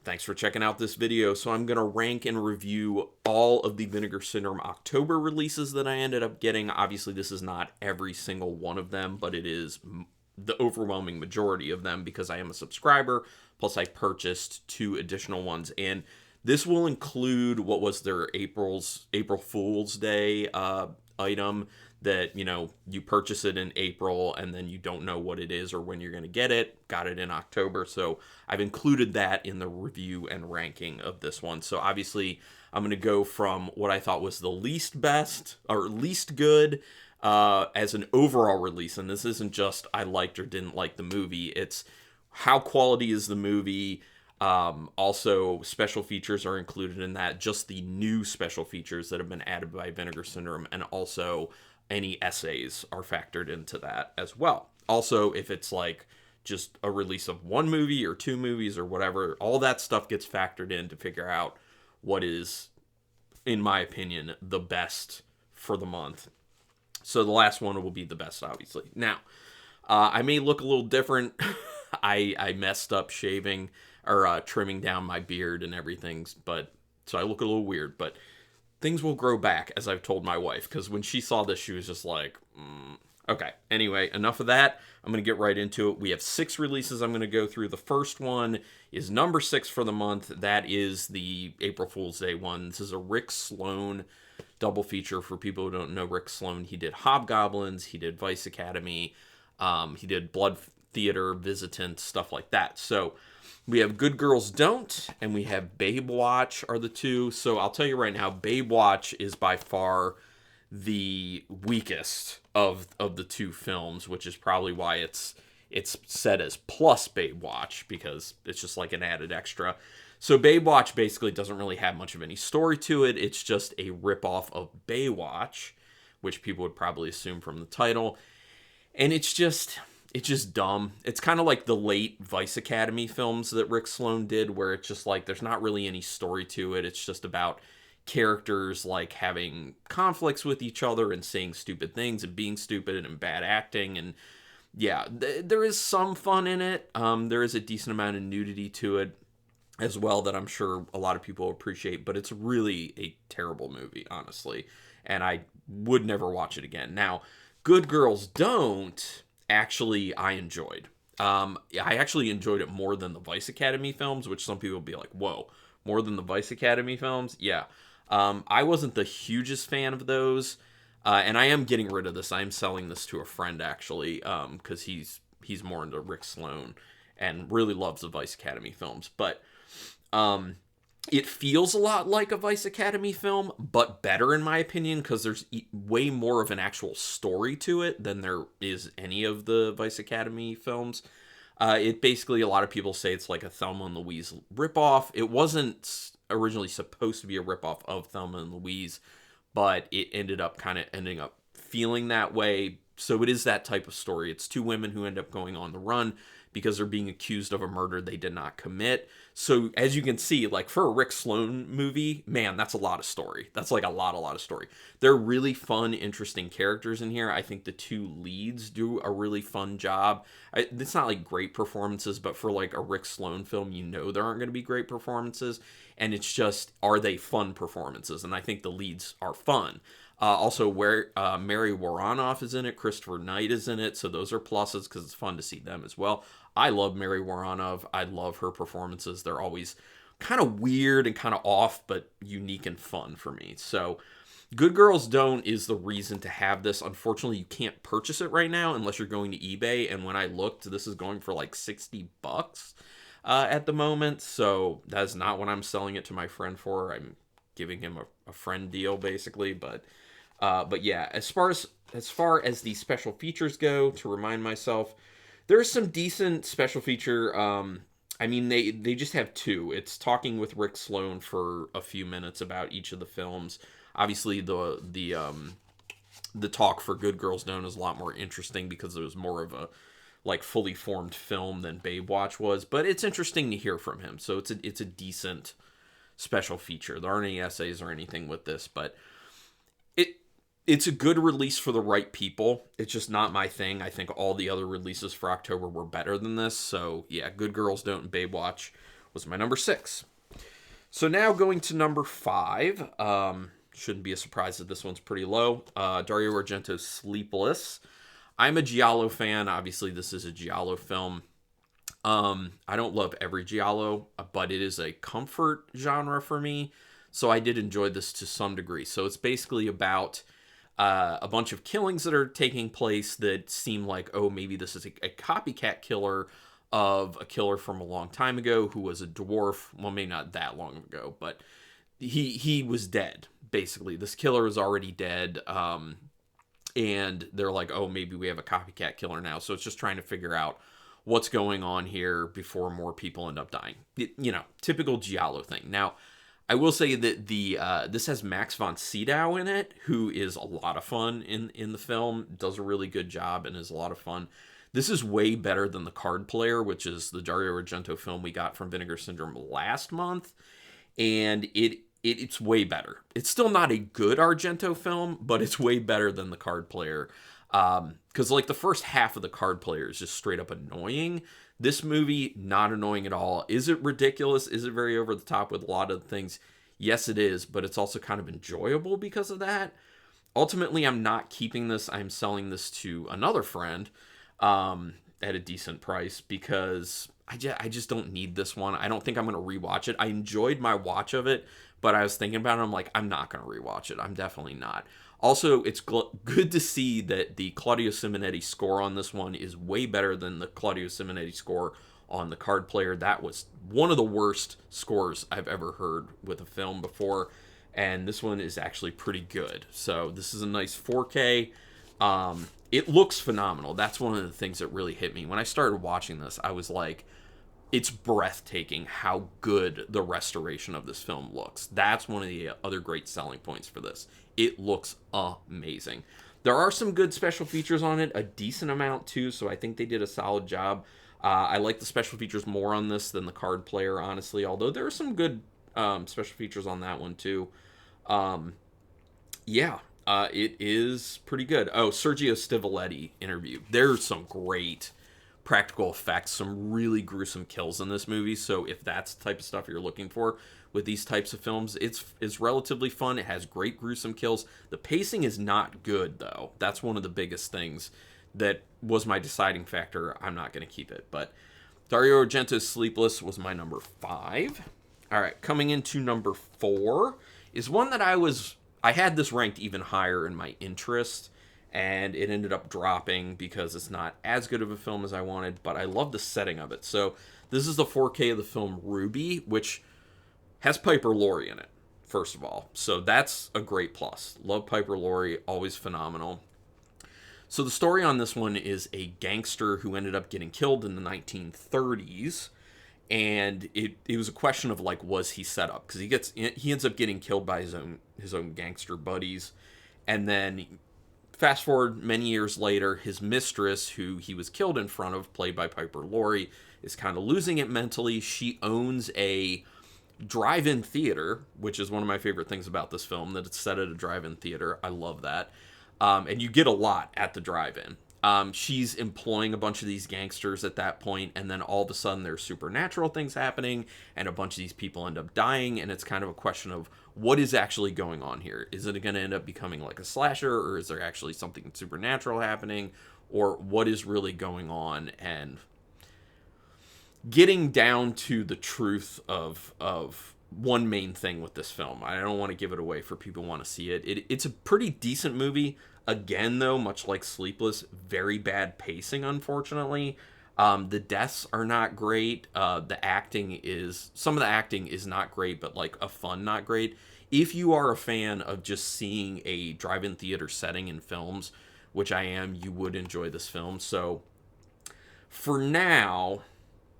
Thanks for checking out this video. So I'm going to rank and review all of the Vinegar Syndrome October releases that I ended up getting. Obviously, this is not every single one of them, but it is the overwhelming majority of them because I am a subscriber. Plus, I purchased 2 additional ones. And this will include what was their April Fool's Day item that, you purchase it in April and then you don't know what it is or when you're going to get it. Got it in October. So I've included that in the review and ranking of this one. So obviously I'm going to go from what I thought was the least best or least good as an overall release. And this isn't just I liked or didn't like the movie. It's how quality is the movie. Also, special features are included in that, just the new special features that have been added by Vinegar Syndrome, and also any essays are factored into that as well. Also, if it's like just a release of 1 movie or 2 movies or whatever, all that stuff gets factored in to figure out what is, in my opinion, the best for the month. So the last one will be the best, obviously. Now, I may look a little different. I messed up shaving or trimming down my beard and everything, but so I look a little weird, but things will grow back, as I've told my wife, because when she saw this, she was just like, okay. Anyway, enough of that. I'm going to get right into it. We have 6 releases I'm going to go through. The first one is number 6 for the month. That is the April Fool's Day one. This is a Rick Sloane double feature. For people who don't know Rick Sloane, he did Hobgoblins, he did Vice Academy, he did Blood Theater, Visitant, stuff like that. So we have Good Girls Don't, and we have Babe Watch are the 2. So I'll tell you right now, Babe Watch is by far the weakest of the 2 films, which is probably why it's set as plus Babe Watch, because it's just like an added extra. So Babe Watch basically doesn't really have much of any story to it. It's just a ripoff of Baywatch, which people would probably assume from the title. And it's just dumb. It's kind of like the late Vice Academy films that Rick Sloane did, where it's just like there's not really any story to it. It's just about characters like having conflicts with each other and saying stupid things and being stupid and bad acting. And yeah, there is some fun in it. There is a decent amount of nudity to it as well that I'm sure a lot of people appreciate, but it's really a terrible movie, honestly, and I would never watch it again. Now, Good Girls Don't, actually, I enjoyed. I actually enjoyed it more than the Vice Academy films, which some people will be like, whoa, more than the Vice Academy films? Yeah. I wasn't the hugest fan of those, and I am getting rid of this. I'm selling this to a friend, actually, because he's more into Rick Sloane and really loves the Vice Academy films. But it feels a lot like a Vice Academy film, but better in my opinion, because there's way more of an actual story to it than there is any of the Vice Academy films. It basically, a lot of people say it's like a Thelma and Louise ripoff. It wasn't originally supposed to be a ripoff of Thelma and Louise, but it ended up feeling that way. So it is that type of story. It's 2 women who end up going on the run because they're being accused of a murder they did not commit. So as you can see, like for a Rick Sloane movie, man, that's a lot of story. That's like a lot of story. There are really fun, interesting characters in here. I think the 2 leads do a really fun job. It's not like great performances, but for like a Rick Sloane film, there aren't going to be great performances. And it's just, are they fun performances? And I think the leads are fun. Also, where Mary Waranoff is in it, Christopher Knight is in it, so those are pluses because it's fun to see them as well. I love Mary Waranoff. I love her performances. They're always kind of weird and kind of off, but unique and fun for me. So Good Girls Don't is the reason to have this. Unfortunately, you can't purchase it right now unless you're going to eBay, and when I looked, this is going for like $60 at the moment, so that's not what I'm selling it to my friend for. I'm giving him a friend deal, basically, but yeah, as far as the special features go, to remind myself, there's some decent special feature. I mean, they just have 2. It's talking with Rick Sloane for a few minutes about each of the films. Obviously, the talk for Good Girls Don't is a lot more interesting because it was more of a like fully formed film than Babe Watch was, but it's interesting to hear from him. So it's a decent special feature. There aren't any essays or anything with this, but it's a good release for the right people. It's just not my thing. I think all the other releases for October were better than this. So yeah, Good Girls Don't and Babe Watch was my number 6. So now going to number 5. Shouldn't be a surprise that this one's pretty low. Dario Argento's Sleepless. I'm a Giallo fan. Obviously, this is a Giallo film. I don't love every Giallo, but it is a comfort genre for me. So I did enjoy this to some degree. So it's basically about a bunch of killings that are taking place that seem like, oh, maybe this is a copycat killer of a killer from a long time ago who was a dwarf. Well, maybe not that long ago, but he was dead, basically. This killer is already dead, and they're like, oh, maybe we have a copycat killer now. So it's just trying to figure out what's going on here before more people end up dying. Typical Giallo thing. Now, I will say that this has Max von Sydow in it, who is a lot of fun in the film, does a really good job, and is a lot of fun. This is way better than The Card Player, which is the Dario Argento film we got from Vinegar Syndrome last month, and it's way better. It's still not a good Argento film, but it's way better than The Card Player, because like the first half of The Card Player is just straight up annoying. This movie, not annoying at all. Is it ridiculous? Is it very over the top with a lot of things? Yes, it is, but it's also kind of enjoyable because of that. Ultimately, I'm not keeping this. I'm selling this to another friend at a decent price because I just don't need this one. I don't think I'm going to rewatch it. I enjoyed my watch of it, but I was thinking about it. I'm like, I'm not going to rewatch it. I'm definitely not. Also, it's good to see that the Claudio Simonetti score on this one is way better than the Claudio Simonetti score on The Card Player. That was one of the worst scores I've ever heard with a film before, and this one is actually pretty good. So this is a nice 4K. It looks phenomenal. That's one of the things that really hit me. When I started watching this, I was like, it's breathtaking how good the restoration of this film looks. That's one of the other great selling points for this. It looks amazing. There are some good special features on it, a decent amount too, so I think they did a solid job. I like the special features more on this than The Card Player, honestly, although there are some good special features on that one too. It is pretty good. Oh, Sergio Stivoletti interview. There's some great practical effects, some really gruesome kills in this movie, so if that's the type of stuff you're looking for with these types of films, it's relatively fun. It has great gruesome kills. The pacing is not good, though. That's one of the biggest things that was my deciding factor. I'm not going to keep it, but Dario Argento's Sleepless was my number 5. All right, coming into number 4 is one that I had this ranked even higher in my interest, and it ended up dropping because it's not as good of a film as I wanted, but I love the setting of it. So this is the 4K of the film Ruby, which has Piper Laurie in it, first of all. So that's a great plus. Love Piper Laurie, always phenomenal. So the story on this one is a gangster who ended up getting killed in the 1930s, and it was a question of like, was he set up? Because he ends up getting killed by his own gangster buddies, and then fast forward many years later, his mistress, who he was killed in front of, played by Piper Laurie, is kind of losing it mentally. She owns a drive-in theater, which is one of my favorite things about this film, that it's set at a drive-in theater. I love that. And you get a lot at the drive-in. She's employing a bunch of these gangsters at that point, and then all of a sudden there's supernatural things happening, and a bunch of these people end up dying, and it's kind of a question of what is actually going on here. Is it going to end up becoming like a slasher, or is there actually something supernatural happening, or what is really going on? And getting down to the truth of one main thing with this film. I don't want to give it away for people who want to see it. It's a pretty decent movie. Again, though, much like Sleepless, very bad pacing, unfortunately. The deaths are not great. Some of the acting is not great, but like a fun not great. If you are a fan of just seeing a drive-in theater setting in films, which I am, you would enjoy this film. So for now,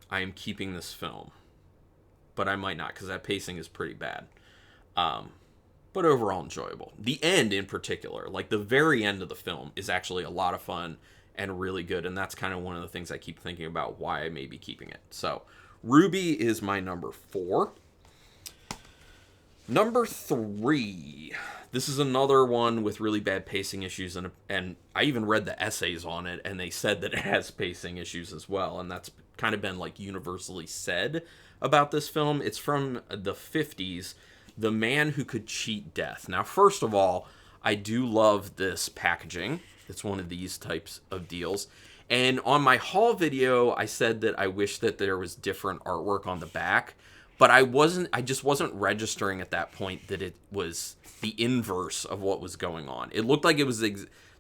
I am keeping this film, but I might not because that pacing is pretty bad. But overall enjoyable. The end in particular, like the very end of the film, is actually a lot of fun and really good, and that's kind of one of the things I keep thinking about why I may be keeping it. So Ruby is my number 4. Number 3. This is another one with really bad pacing issues, and I even read the essays on it, and they said that it has pacing issues as well, and that's kind of been like universally said about this film. It's from the 50s, The Man Who Could Cheat Death. Now, first of all, I do love this packaging. It's one of these types of deals. And on my haul video, I said that I wish that there was different artwork on the back, but I just wasn't registering at that point that it was the inverse of what was going on. It looked like it was,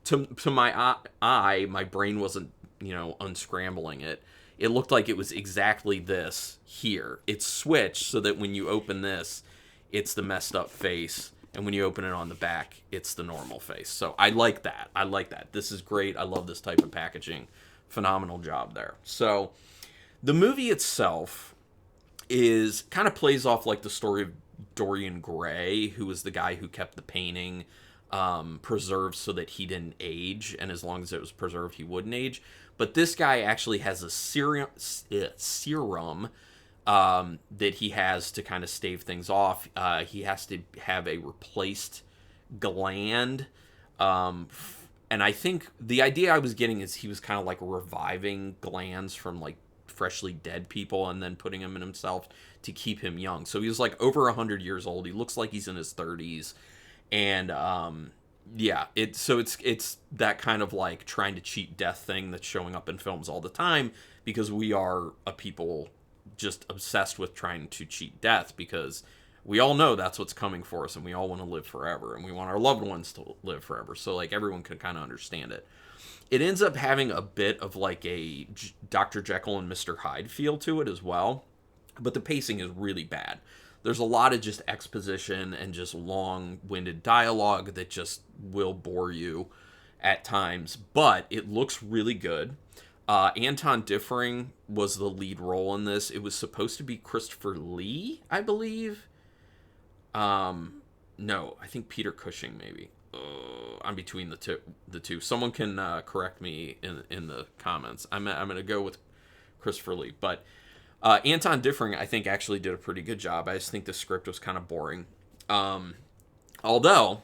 to my eye, my brain wasn't, unscrambling it. It looked like it was exactly this here. It's switched so that when you open this, it's the messed up face. And when you open it on the back, it's the normal face. So I like that. This is great. I love this type of packaging. Phenomenal job there. So the movie itself is kind of plays off like the story of Dorian Gray, who was the guy who kept the painting preserved so that he didn't age. And as long as it was preserved, he wouldn't age. But this guy actually has a serum that he has to kind of stave things off. He has to have a replaced gland. And I think the idea I was getting is he was kind of like reviving glands from like freshly dead people and then putting them in himself to keep him young. So he was like over 100 years old. He looks like he's in his 30s. And it's that kind of like trying to cheat death thing that's showing up in films all the time, because we are a people just obsessed with trying to cheat death, because we all know that's what's coming for us, and we all want to live forever, and we want our loved ones to live forever. So like everyone can kind of understand it. It ends up having a bit of like a Dr. Jekyll and Mr. Hyde feel to it as well, but the pacing is really bad. There's a lot of just exposition and just long-winded dialogue that just will bore you at times, but it looks really good. Anton Diffring was the lead role in this. It was supposed to be Christopher Lee, I believe. No, I think Peter Cushing, maybe. I'm between the two. Someone can correct me in the comments. I'm going to go with Christopher Lee, but Anton Diffring, I think, actually did a pretty good job. I just think the script was kind of boring. Although,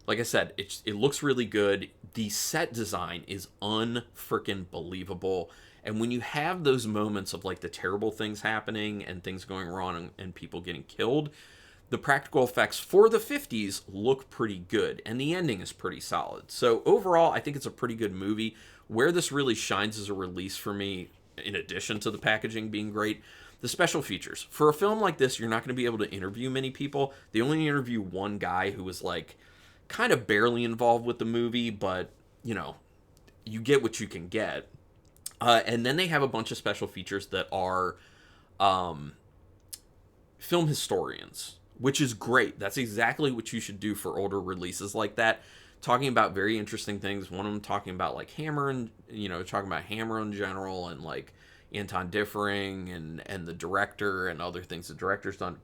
like I said, it looks really good. The set design is unfreaking believable. And when you have those moments of like the terrible things happening and things going wrong and people getting killed, the practical effects for the 50s look pretty good. And the ending is pretty solid. So overall, I think it's a pretty good movie. Where this really shines as a release for me, in addition to the packaging being great, the special features. For a film like this, you're not going to be able to interview many people. They only interview one guy who was like kind of barely involved with the movie, but you get what you can get. And then they have a bunch of special features that are film historians, which is great. That's exactly what you should do for older releases like that. Talking about very interesting things. One of them talking about like Hammer and, talking about Hammer in general and like Anton Diffring and the director and other things the director's done.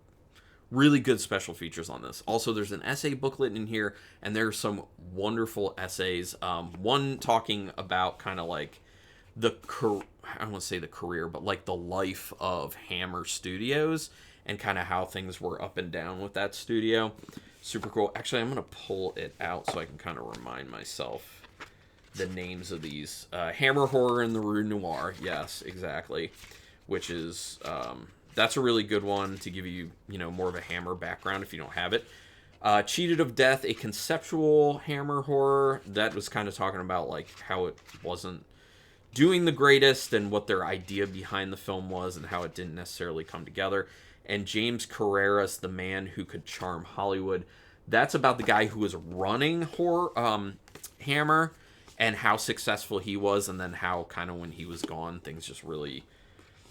Really good special features on this. Also, there's an essay booklet in here, and there's some wonderful essays. One talking about kind of like I don't want to say the career, but like the life of Hammer Studios and kind of how things were up and down with that studio. Super cool. Actually, I'm going to pull it out so I can kind of remind myself the names of these. Hammer Horror in the Rue Noir. Yes, exactly. Which is, that's a really good one to give you, more of a Hammer background if you don't have it. Cheated of Death, a conceptual Hammer horror. That was kind of talking about like how it wasn't doing the greatest and what their idea behind the film was and how it didn't necessarily come together. And James Carrera's The Man Who Could Charm Hollywood. That's about the guy who was running Hammer and how successful he was, and then how kind of when he was gone, things just really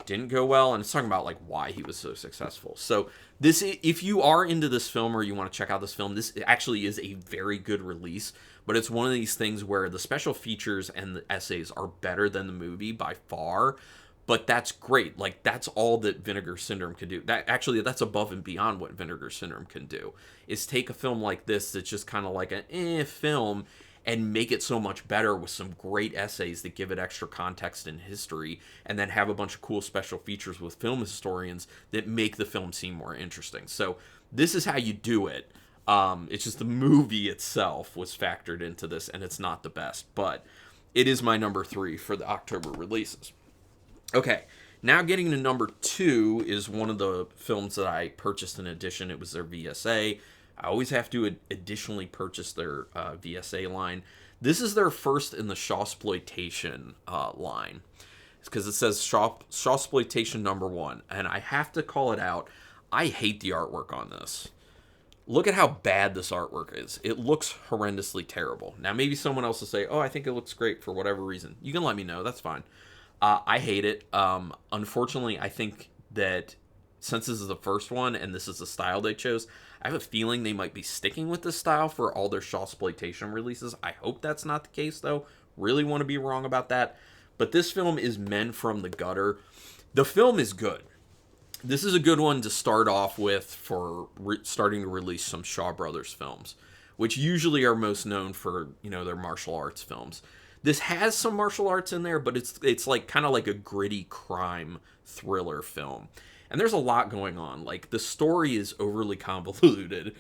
didn't go well. And it's talking about like why he was so successful. So this, if you are into this film or you want to check out this film, this actually is a very good release. But it's one of these things where the special features and the essays are better than the movie by far. But that's great. Like, that's all that Vinegar Syndrome can do. That's above and beyond what Vinegar Syndrome can do, is take a film like this that's just kind of like an film and make it so much better with some great essays that give it extra context and history, and then have a bunch of cool special features with film historians that make the film seem more interesting. So this is how you do it. It's just the movie itself was factored into this, and it's not the best. But it is my number 3 for the October releases. Okay, Now getting to number 2 is one of the films that I purchased in addition. It was their VSA. I always have to additionally purchase their VSA line. This is their first in the Shawsploitation line. It's because it says Shawsploitation number 1. And I have to call it out. I hate the artwork on this. Look at how bad this artwork is. It looks horrendously terrible. Now, maybe someone else will say, oh, I think it looks great for whatever reason. You can let me know. That's fine. I hate it. Unfortunately, I think that since this is the first one and this is the style they chose, I have a feeling they might be sticking with this style for all their Shawsploitation releases. I hope that's not the case, though. Really want to be wrong about that. But this film is Men from the Gutter. The film is good. This is a good one to start off with for starting to release some Shaw Brothers films, which usually are most known for, their martial arts films. This has some martial arts in there, but it's like kind of like a gritty crime thriller film. And there's a lot going on. Like, the story is overly convoluted.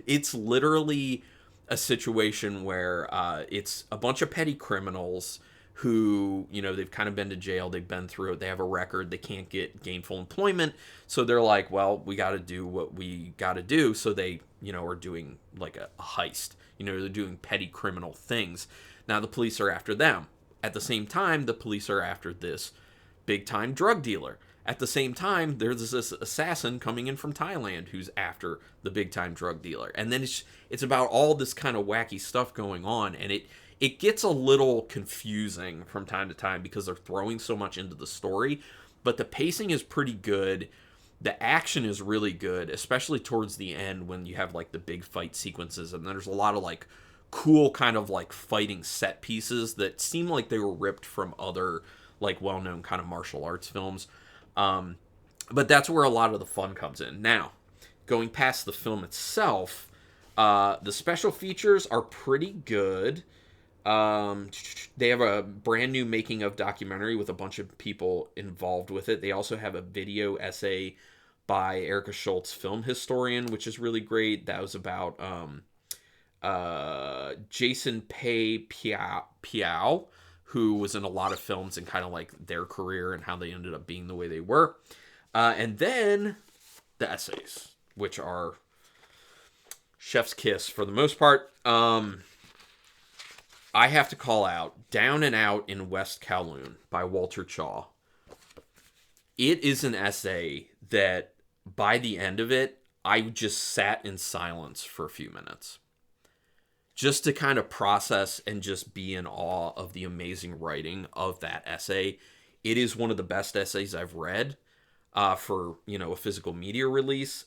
It's literally a situation where it's a bunch of petty criminals who, they've kind of been to jail, they've been through it, they have a record, they can't get gainful employment, so they're like, well, we got to do what we got to do, so they, are doing like a heist, they're doing petty criminal things. Now the police are after them. At the same time, the police are after this big-time drug dealer. At the same time, there's this assassin coming in from Thailand who's after the big-time drug dealer. And then it's about all this kind of wacky stuff going on, and it gets a little confusing from time to time because they're throwing so much into the story, but the pacing is pretty good. The action is really good, especially towards the end when you have like the big fight sequences, and there's a lot of like cool kind of like fighting set pieces that seem like they were ripped from other like well-known kind of martial arts films. But that's where a lot of the fun comes in. Now, going past the film itself, the special features are pretty good. They have a brand new making of documentary with a bunch of people involved with it. They also have a video essay by Erica Schultz, film historian, which is really great. That was about Jason Pei Piao, who was in a lot of films and kind of like their career and how they ended up being the way they were. And then the essays, which are chef's kiss for the most part. I have to call out Down and Out in West Kowloon by Walter Chaw. It is an essay that by the end of it, I just sat in silence for a few minutes. Just to kind of process and just be in awe of the amazing writing of that essay. It is one of the best essays I've read for, a physical media release.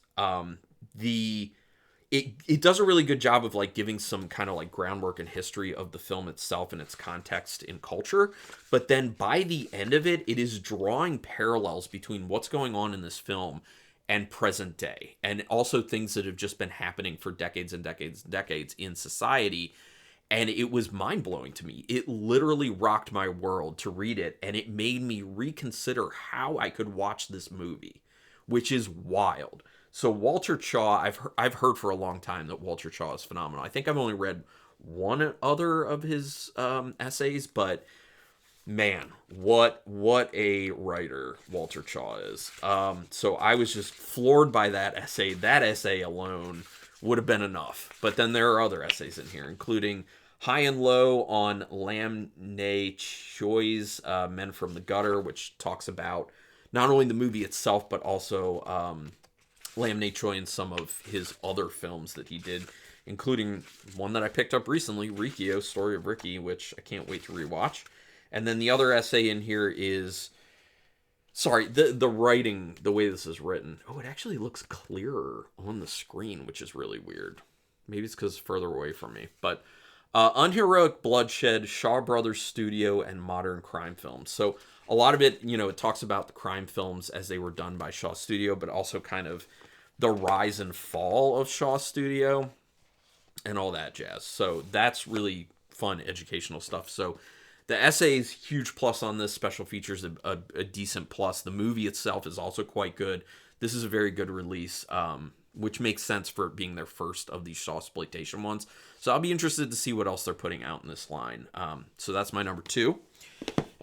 It does a really good job of like giving some kind of like groundwork and history of the film itself and its context in culture. But then by the end of it, it is drawing parallels between what's going on in this film and present day, and also things that have just been happening for decades and decades and decades in society. And it was mind-blowing to me. It literally rocked my world to read it, and it made me reconsider how I could watch this movie, which is wild. So Walter Chaw, I've heard for a long time that Walter Chaw is phenomenal. I think I've only read one other of his essays, but man, what a writer Walter Chaw is. So I was just floored by that essay. That essay alone would have been enough. But then there are other essays in here, including High and Low on Lam Ne Choi's Men from the Gutter, which talks about not only the movie itself, but also Lam Ne Choi and some of his other films that he did, including one that I picked up recently, Rikio, Story of Ricky, which I can't wait to rewatch. And then the other essay in here is, sorry, the writing, the way this is written. Oh, it actually looks clearer on the screen, which is really weird. Maybe it's because it's further away from me. But Unheroic Bloodshed, Shaw Brothers Studio, and Modern Crime Films. So a lot of it, it talks about the crime films as they were done by Shaw Studio, but also kind of the rise and fall of Shaw Studio and all that jazz. So that's really fun educational stuff. So the essay is huge plus on this. Special features a decent plus. The movie itself is also quite good. This is a very good release, which makes sense for it being their first of these Shawsploitation ones. So I'll be interested to see what else they're putting out in this line. So that's my number 2.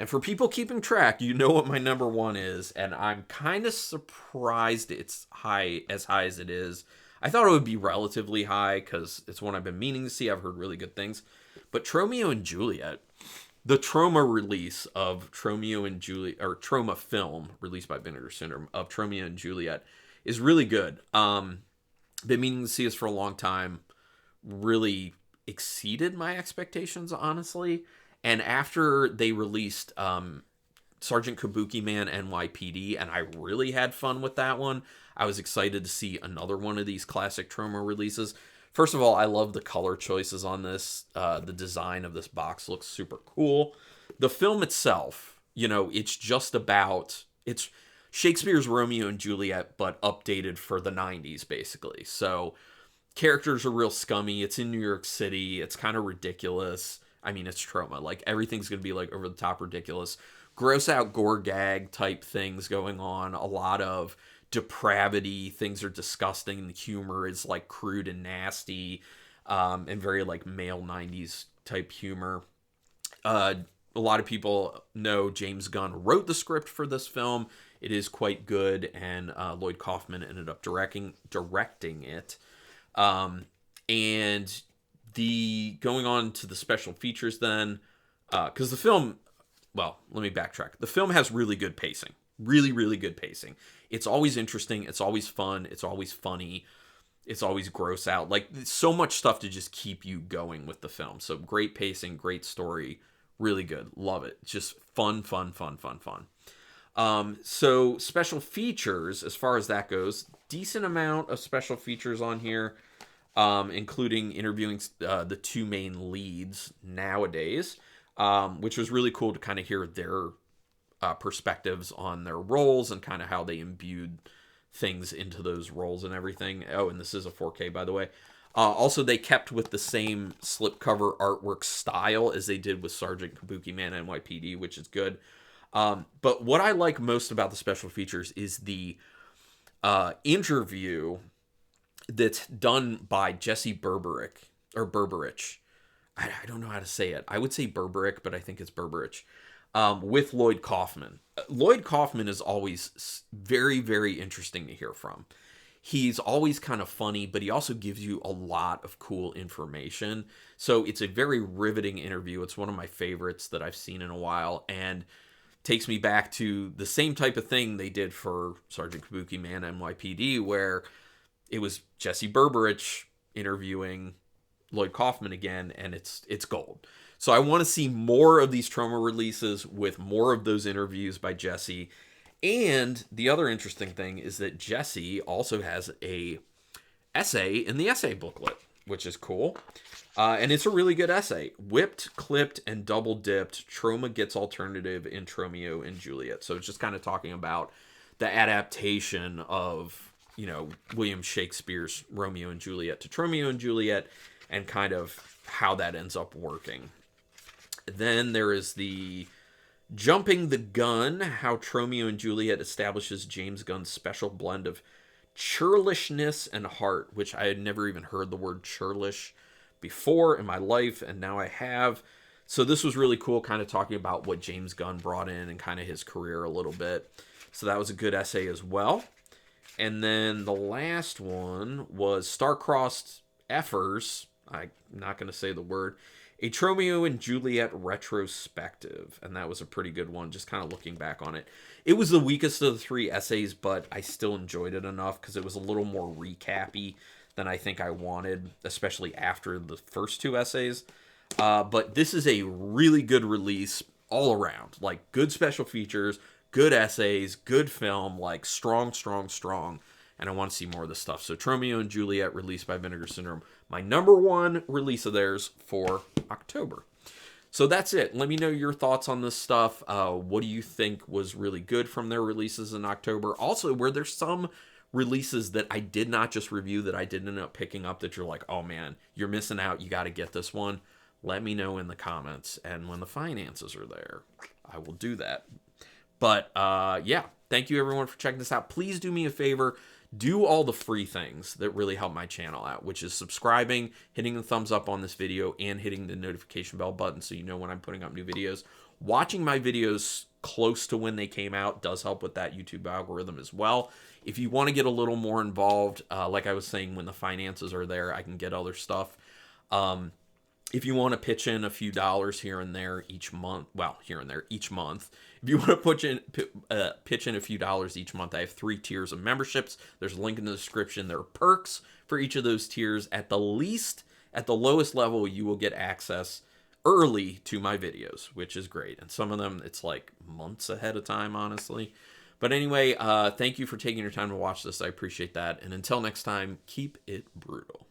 And for people keeping track, you know what my number one is, and I'm kind of surprised it's as high as it is. I thought it would be relatively high because it's one I've been meaning to see. I've heard really good things. But Tromeo and Juliet, the Troma release of Tromeo and Juliet, or Troma film released by Vinegar Syndrome of Tromeo and Juliet, is really good. Been meaning to see this for a long time. Really exceeded my expectations, honestly. And after they released Sergeant Kabuki Man NYPD, and I really had fun with that one, I was excited to see another one of these classic Troma releases. First of all, I love the color choices on this. The design of this box looks super cool. The film itself, it's just about... It's Shakespeare's Romeo and Juliet, but updated for the 90s, basically. So, characters are real scummy. It's in New York City. It's kind of ridiculous. I mean, it's Troma. Like, everything's going to be, like, over-the-top ridiculous. Gross-out gore gag type things going on. A lot of depravity. Things are disgusting. The humor is, like, crude and nasty. And very, like, male 90s type humor. A lot of people know James Gunn wrote the script for this film. It is quite good, and Lloyd Kaufman ended up directing it. And going on to the special features then, because the film, well, let me backtrack. The film has really good pacing. Really, really good pacing. It's always interesting. It's always fun. It's always funny. It's always gross out. Like, so much stuff to just keep you going with the film. So great pacing, great story. Really good. Love it. Just fun, fun, fun, fun, fun. So special features, as far as that goes, decent amount of special features on here, including interviewing the two main leads nowadays, which was really cool to kind of hear their perspectives on their roles and kind of how they imbued things into those roles and everything. Oh, and this is a 4K, by the way. Also, they kept with the same slipcover artwork style as they did with Sergeant Kabuki Man NYPD, which is good. But what I like most about the special features is the interview that's done by Jesse Berberich. I don't know how to say it. I would say Berberic, but I think it's Berberich. With Lloyd Kaufman. Lloyd Kaufman is always very, very interesting to hear from. He's always kind of funny, but he also gives you a lot of cool information. So it's a very riveting interview. It's one of my favorites that I've seen in a while, and takes me back to the same type of thing they did for Sergeant Kabuki Man NYPD, where it was Jesse Berberich interviewing Lloyd Kaufman again, and it's gold. So I want to see more of these Troma releases with more of those interviews by Jesse. And the other interesting thing is that Jesse also has a essay in the essay booklet, which is cool. And it's a really good essay. Whipped, clipped, and double dipped, Troma gets alternative in Tromeo and Juliet. So it's just kind of talking about the adaptation of, William Shakespeare's Romeo and Juliet to Tromeo and Juliet, and kind of how that ends up working. Then there is the Jumping the Gun, how Tromeo and Juliet establishes James Gunn's special blend of churlishness and heart, which I had never even heard the word churlish before in my life, and now I have. So this was really cool, kind of talking about what James Gunn brought in and kind of his career a little bit. So that was a good essay as well. And then the last one was Star-Crossed Effers. I'm not going to say the word. A Tromeo and Juliet retrospective, and that was a pretty good one, just kind of looking back on it. It was the weakest of the three essays, but I still enjoyed it enough because it was a little more recap-y than I think I wanted, especially after the first two essays. But this is a really good release all around. Like, good special features, good essays, good film, like, strong, strong, strong. And I want to see more of this stuff. So Tromeo and Juliet, released by Vinegar Syndrome. My number one release of theirs for October. So that's it. Let me know your thoughts on this stuff. What do you think was really good from their releases in October? Also, were there some releases that I did not just review that I did end up picking up that you're like, oh man, you're missing out. You got to get this one. Let me know in the comments. And when the finances are there, I will do that. But yeah, thank you everyone for checking this out. Please do me a favor. Do all the free things that really help my channel out, which is subscribing, hitting the thumbs up on this video, and hitting the notification bell button so you know when I'm putting up new videos. Watching my videos close to when they came out does help with that YouTube algorithm as well. If you want to get a little more involved, like I was saying, when the finances are there, I can get other stuff. If you want to pitch in a few dollars here and there each month, well, here and there each month, if you want to pitch in a few dollars each month, I have 3 tiers of memberships. There's a link in the description. There are perks for each of those tiers. At the lowest level, you will get access early to my videos, which is great. And some of them, it's like months ahead of time, honestly. But anyway, thank you for taking your time to watch this. I appreciate that. And until next time, keep it brutal.